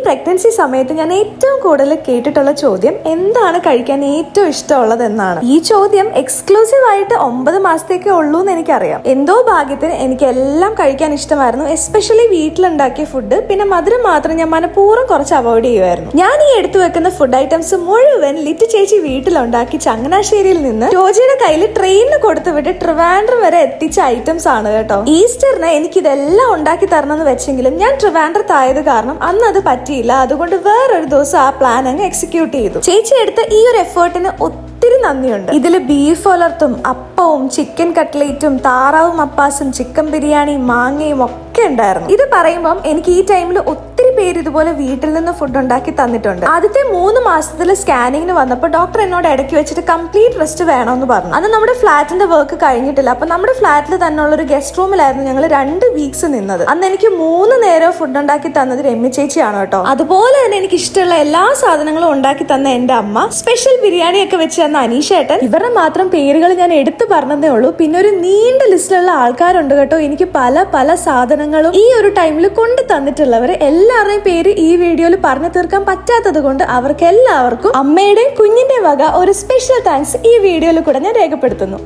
Pregnancy സമയത്ത് ഞാൻ ഏറ്റവും കൂടുതൽ കേട്ടിട്ടുള്ള ചോദ്യം എന്താണ് കഴിക്കാൻ ഏറ്റവും ഇഷ്ടമുള്ളത് എന്നാണ്. ഈ ചോദ്യം എക്സ്ക്ലൂസീവ് ആയിട്ട് 9 മാസത്തേക്കേ ഉള്ളൂ എന്ന് എനിക്കറിയാം. എന്തോ ഭാഗ്യത്തിന് എനിക്ക് എല്ലാം കഴിക്കാൻ ഇഷ്ടമായിരുന്നു, എസ്പെഷ്യലി വീട്ടിലുണ്ടാക്കിയ ഫുഡ്. പിന്നെ മധുരം മാത്രം ഞാൻ മനഃപൂർവ്വം കുറച്ച് അവോയ്ഡ് ചെയ്യുമായിരുന്നു. ഞാൻ ഈ എടുത്തു വെക്കുന്ന ഫുഡ് ഐറ്റംസ് മുഴുവൻ ലിറ്റ് ചേച്ചി വീട്ടിലുണ്ടാക്കി ചങ്ങനാശ്ശേരിയിൽ നിന്ന് രോജിയുടെ കയ്യിൽ ട്രെയിനിന് കൊടുത്തു വിട്ട് ട്രിവാൻഡ്രം വരെ എത്തിച്ച ഐറ്റംസ് ആണ് കേട്ടോ. ഈസ്റ്ററിന് എനിക്ക് ഇതെല്ലാം ഉണ്ടാക്കി തരണമെന്ന് വെച്ചെങ്കിലും ഞാൻ ട്രിവാൻഡ്രത്തായത് കാരണം അന്ന് അത് പറ്റിയില്ല. അതുകൊണ്ട് വേറൊരു ദിവസം ആ പ്ലാൻ അങ്ങ് എക്സിക്യൂട്ട് ചെയ്തു. ചേച്ചി എടുത്ത ഈ ഒരു എഫേർട്ടിന് ഒത്തിരി നന്ദിയുണ്ട്. ഇതില് ബീഫ് വളർത്തും, അപ്പവും ചിക്കൻ കട്ട്ലേറ്റും താറാവും അപ്പാസും ചിക്കൻ ബിരിയാണി മാങ്ങയും ഒക്കെ ഉണ്ടായിരുന്നു. ഇത് പറയുമ്പം എനിക്ക് ഈ ടൈമിൽ ഒത്തിരി പേര് ഇതുപോലെ വീട്ടിൽ നിന്ന് ഫുഡ് ഉണ്ടാക്കി തന്നിട്ടുണ്ട്. ആദ്യത്തെ 3 മാസത്തിൽ സ്കാനിങ്ങിന് വന്നപ്പോൾ ഡോക്ടർ എന്നോട് ഇടയ്ക്ക് വെച്ചിട്ട് കംപ്ലീറ്റ് റെസ്റ്റ് വേണമെന്ന് പറഞ്ഞു. അത് നമ്മുടെ ഫ്ലാറ്റിന്റെ വർക്ക് കഴിഞ്ഞിട്ടില്ല. അപ്പൊ നമ്മുടെ ഫ്ലാറ്റിൽ തന്നെ ഉള്ള ഒരു ഗസ്റ്റ് റൂമിലായിരുന്നു ഞങ്ങൾ 2 വീക്സ് നിന്നത്. അന്ന് എനിക്ക് 3 നേരം ഫുഡ് ഉണ്ടാക്കി തന്നത് രമ്യ ചേച്ചിയാണ് കേട്ടോ. അതുപോലെ തന്നെ എനിക്ക് ഇഷ്ടമുള്ള എല്ലാ സാധനങ്ങളും ഉണ്ടാക്കി തന്ന എന്റെ അമ്മ, സ്പെഷ്യൽ ബിരിയാണി ഒക്കെ വെച്ച് തന്ന അനീഷേട്ടൻ. ഇവരുടെ മാത്രം പേരുകൾ ഞാൻ എടുത്തു പറഞ്ഞതേ ഉള്ളൂ. പിന്നെ ഒരു നീണ്ട ലിസ്റ്റിലുള്ള ആൾക്കാരുണ്ട് കേട്ടോ. എനിക്ക് പല പല സാധനങ്ങളും ഈ ഒരു ടൈമിൽ കൊണ്ട് തന്നിട്ടുള്ളവർ എല്ലാവരുടെയും പേര് ഈ വീഡിയോയിൽ പറഞ്ഞു തീർക്കാൻ പറ്റാത്തത് കൊണ്ട് അവർക്ക് എല്ലാവർക്കും അമ്മയുടെയും കുഞ്ഞിന്റെ വക ഒരു സ്പെഷ്യൽ താങ്ക്സ് ഈ വീഡിയോയിൽ കൂടെ ഞാൻ രേഖപ്പെടുത്തുന്നു.